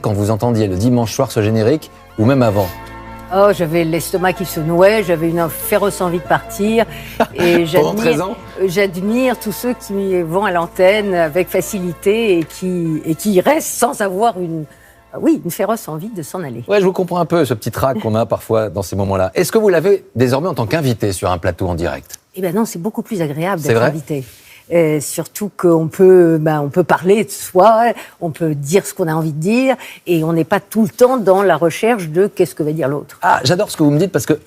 Quand vous entendiez le dimanche soir ce générique, ou même avant? Oh, j'avais l'estomac qui se nouait, j'avais une féroce envie de partir. Et Pendant 13 ans? J'admire tous ceux qui vont à l'antenne avec facilité et qui restent sans avoir une féroce envie de s'en aller. Ouais, je vous comprends un peu, ce petit trac qu'on a parfois dans ces moments-là. Est-ce que vous l'avez désormais en tant qu'invité sur un plateau en direct? Eh bien non, c'est beaucoup plus agréable C'est d'être vrai invité. Surtout qu'on peut, on peut parler de soi, on peut dire ce qu'on a envie de dire, et on n'est pas tout le temps dans la recherche de qu'est-ce que va dire l'autre. Ah, j'adore ce que vous me dites parce qu'il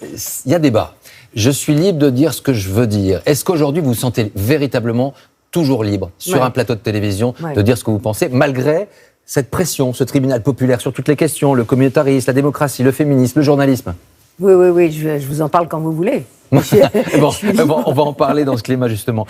y a débat. Je suis libre de dire ce que je veux dire. Est-ce qu'aujourd'hui vous vous sentez véritablement toujours libre sur un plateau de télévision de dire ce que vous pensez, malgré cette pression, ce tribunal populaire sur toutes les questions, le communautarisme, la démocratie, le féminisme, le journalisme? Oui, je vous en parle quand vous voulez. Bon, on va en parler dans ce climat justement.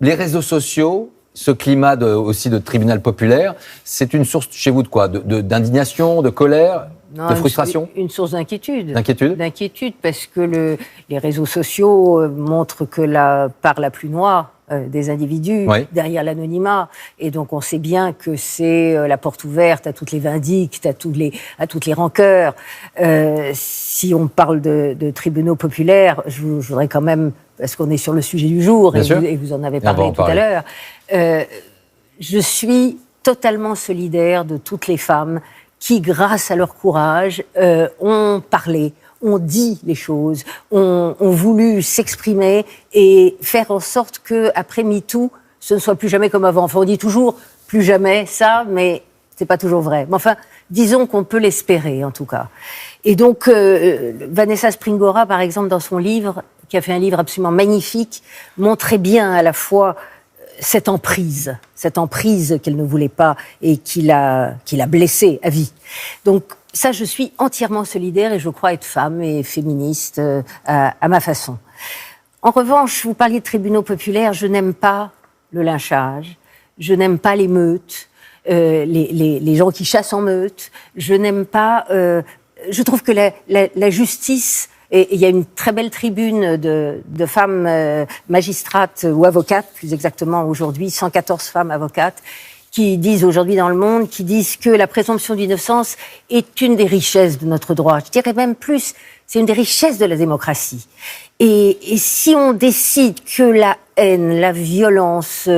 Les réseaux sociaux, ce climat aussi de tribunal populaire, c'est une source chez vous de quoi? D'indignation, de colère, de frustration? Une source d'inquiétude. D'inquiétude, parce que les réseaux sociaux montrent que la part la plus noire des individus, derrière l'anonymat. Et donc on sait bien que c'est la porte ouverte à toutes les vindictes, à toutes les rancœurs. Si on parle de tribunaux populaires, je voudrais quand même, parce qu'on est sur le sujet du jour, et vous en avez parlé tout à l'heure, je suis totalement solidaire de toutes les femmes qui, grâce à leur courage, ont parlé, ont dit les choses, ont voulu s'exprimer et faire en sorte qu'après MeToo, ce ne soit plus jamais comme avant. Enfin, on dit toujours plus jamais ça, mais c'est pas toujours vrai. Mais enfin, disons qu'on peut l'espérer, en tout cas. Et donc, Vanessa Springora, par exemple, dans son livre, qui a fait un livre absolument magnifique, montrait bien à la fois cette emprise qu'elle ne voulait pas et qui l'a blessée à vie. Donc ça, je suis entièrement solidaire et je crois être femme et féministe à ma façon. En revanche, vous parliez de tribunaux populaires, je n'aime pas le lynchage, je n'aime pas les meutes, les gens qui chassent en meute, je n'aime pas... je trouve que la justice... Et il y a une très belle tribune de femmes magistrates ou avocates, plus exactement aujourd'hui, 114 femmes avocates, qui disent aujourd'hui dans le monde, qui disent que la présomption d'innocence est une des richesses de notre droit. Je dirais même plus, c'est une des richesses de la démocratie. Et si on décide que la haine, la violence,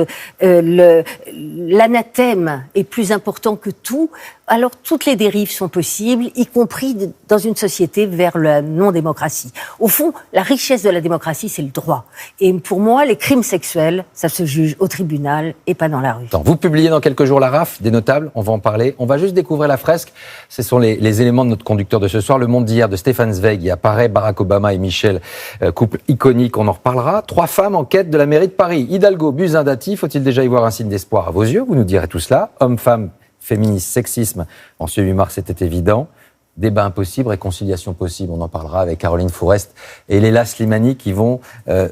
l'anathème est plus important que tout, alors toutes les dérives sont possibles, y compris dans une société vers la non-démocratie. Au fond, la richesse de la démocratie, c'est le droit. Et pour moi, les crimes sexuels, ça se juge au tribunal et pas dans la rue. Vous publiez dans quelques jours la RAF, des notables, on va en parler. On va juste découvrir la fresque. Ce sont les éléments de notre conducteur de ce soir. Le Monde d'hier de Stefan Zweig, y apparaît Barack Obama et Michelle, couple iconique, on en reparlera. 3 femmes en quête de la mairie de Paris. Hidalgo, Buzyn, Dati, faut-il déjà y voir un signe d'espoir à vos yeux? Vous nous direz tout cela. Hommes, femmes, féminisme, sexisme, en ce 8 mars, c'était évident. Débat impossible, réconciliation possible, on en parlera avec Caroline Fourest et Léla Slimani qui vont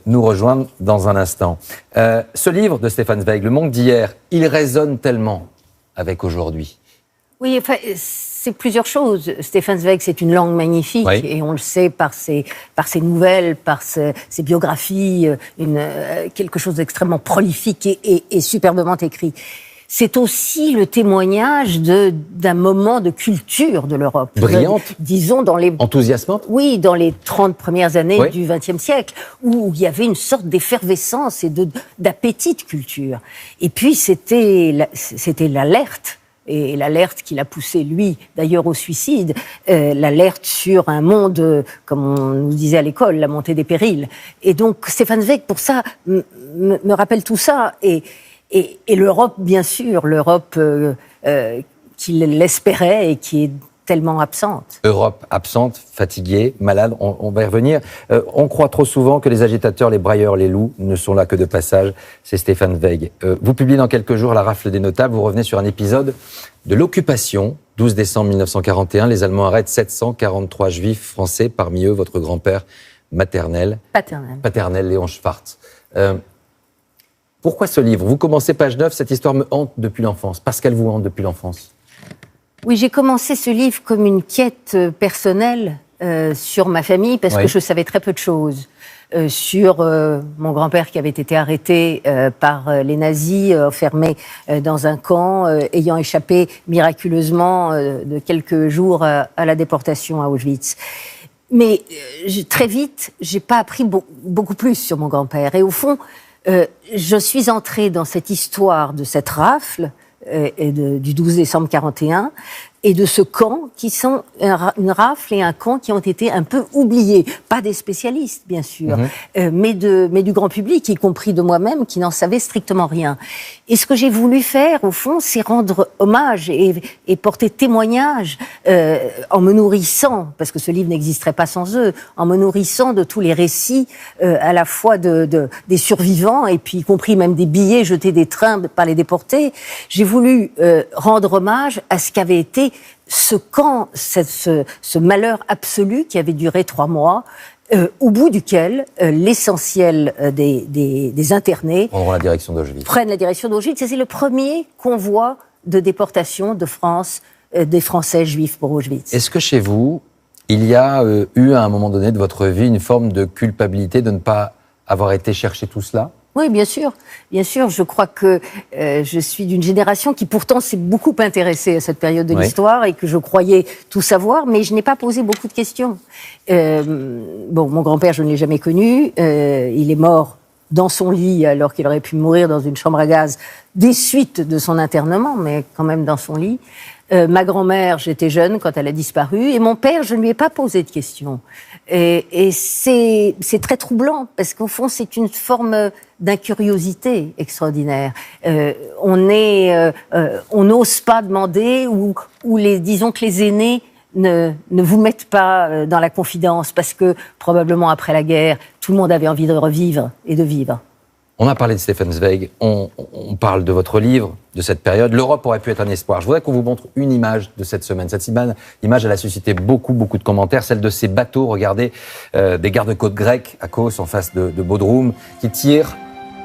nous rejoindre dans un instant. Ce livre de Stefan Zweig, Le Monde d'hier, il résonne tellement avec aujourd'hui. Oui, enfin, c'est plusieurs choses. Stefan Zweig, c'est une langue magnifique, et on le sait par ses nouvelles, par ses biographies, quelque chose d'extrêmement prolifique et superbement écrit. C'est aussi le témoignage d'un moment de culture de l'Europe. Brillante. Disons enthousiasmante. Oui, dans les 30 premières années du XXe siècle, où il y avait une sorte d'effervescence et d'appétit de culture. Et puis c'était l'alerte. Et l'alerte qui l'a poussé, lui, d'ailleurs, au suicide, l'alerte sur un monde, comme on nous disait à l'école, la montée des périls. Et donc, Stefan Zweig, pour ça, me rappelle tout ça. Et l'Europe, bien sûr, l'Europe qu'il l'espérait et qui est tellement absente. Europe absente, fatiguée, malade, on va y revenir. On croit trop souvent que les agitateurs, les brailleurs, les loups ne sont là que de passage. C'est Stefan Zweig. Vous publiez dans quelques jours La Rafle des notables. Vous revenez sur un épisode de l'occupation. 12 décembre 1941, les Allemands arrêtent 743 juifs français, parmi eux votre grand-père paternel, Léon Schwartz. Pourquoi ce livre? Vous commencez page 9, cette histoire me hante depuis l'enfance. Parce qu'elle vous hante depuis l'enfance. Oui, j'ai commencé ce livre comme une quête personnelle sur ma famille parce que je savais très peu de choses. Sur mon grand-père qui avait été arrêté par les nazis, enfermé dans un camp, ayant échappé miraculeusement de quelques jours à la déportation à Auschwitz. Mais très vite, j'ai pas appris beaucoup plus sur mon grand-père. Et au fond, je suis entrée dans cette histoire de cette rafle du 12 décembre 41 et de ce camp qui sont une rafle et un camp qui ont été un peu oubliés. Pas des spécialistes, bien sûr, mais du grand public, y compris de moi-même, qui n'en savait strictement rien. Et ce que j'ai voulu faire, au fond, c'est rendre hommage et porter témoignage en me nourrissant, parce que ce livre n'existerait pas sans eux, en me nourrissant de tous les récits, à la fois des survivants, et puis y compris même des billets jetés des trains par les déportés. J'ai voulu rendre hommage à ce qu'avait été ce camp, ce malheur absolu qui avait duré 3 mois, au bout duquel l'essentiel des internés prennent la direction d'Auschwitz. Et c'est le premier convoi de déportation de France des Français juifs pour Auschwitz. Est-ce que chez vous, il y a eu à un moment donné de votre vie une forme de culpabilité de ne pas avoir été chercher tout cela ? Oui, bien sûr. Bien sûr, je crois que je suis d'une génération qui pourtant s'est beaucoup intéressée à cette période de l'histoire et que je croyais tout savoir, mais je n'ai pas posé beaucoup de questions. Mon grand-père, je ne l'ai jamais connu. Il est mort dans son lit alors qu'il aurait pu mourir dans une chambre à gaz des suites de son internement, mais quand même dans son lit. Ma grand-mère, j'étais jeune quand elle a disparu, et mon père, je ne lui ai pas posé de questions. Et c'est très troublant, parce qu'au fond, c'est une forme d'incuriosité extraordinaire. On n'ose pas demander, ou disons que les aînés ne vous mettent pas dans la confidence, parce que probablement après la guerre, tout le monde avait envie de revivre et de vivre. On a parlé de Stefan Zweig, on parle de votre livre, de cette période. L'Europe aurait pu être un espoir. Je voudrais qu'on vous montre une image de cette semaine. Cette image, elle a suscité beaucoup de commentaires. Celle de ces bateaux, regardez, des gardes-côtes grecs à Kos, en face de Bodrum, qui tirent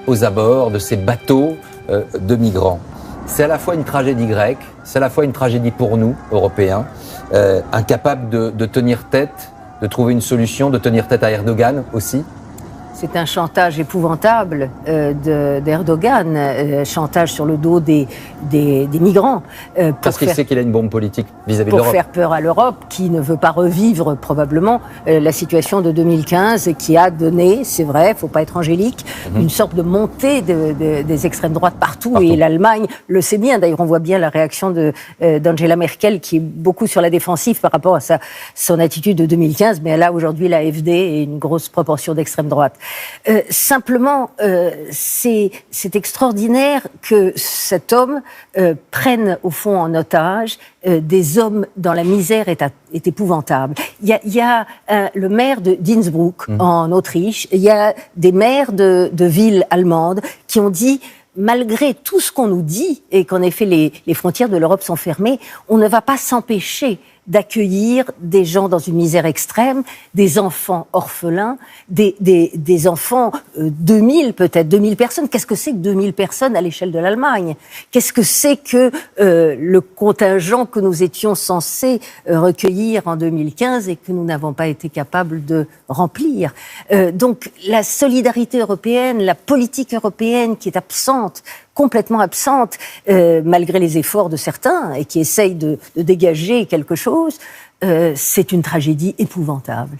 aux abords de ces bateaux de migrants. C'est à la fois une tragédie grecque, c'est à la fois une tragédie pour nous, Européens, incapables de tenir tête, de trouver une solution, de tenir tête à Erdogan aussi. C'est un chantage épouvantable d'Erdogan, chantage sur le dos des migrants. Parce qu'il sait qu'il a une bombe politique vis-à-vis de l'Europe. Pour faire peur à l'Europe, qui ne veut pas revivre probablement la situation de 2015, qui a donné, c'est vrai, il ne faut pas être angélique, une sorte de montée des extrêmes droites partout. Et l'Allemagne le sait bien. D'ailleurs, on voit bien la réaction d'Angela Merkel, qui est beaucoup sur la défensive par rapport à son attitude de 2015, mais elle a aujourd'hui la AfD et une grosse proportion d'extrême droite. Simplement, c'est extraordinaire que cet homme prenne au fond en otage des hommes dont la misère est épouvantable. Il y a le maire d'Innsbruck en Autriche, il y a des maires de villes allemandes qui ont dit: malgré tout ce qu'on nous dit, et qu'en effet les frontières de l'Europe sont fermées, on ne va pas s'empêcher d'accueillir des gens dans une misère extrême, des enfants orphelins, des enfants, 2000 peut-être, 2000 personnes. Qu'est-ce que c'est que 2000 personnes à l'échelle de l'Allemagne? Qu'est-ce que c'est que le contingent que nous étions censés recueillir en 2015 et que nous n'avons pas été capables de remplir? Donc la solidarité européenne, la politique européenne qui est absente, complètement absente, malgré les efforts de certains, et qui essayent de dégager quelque chose, c'est une tragédie épouvantable.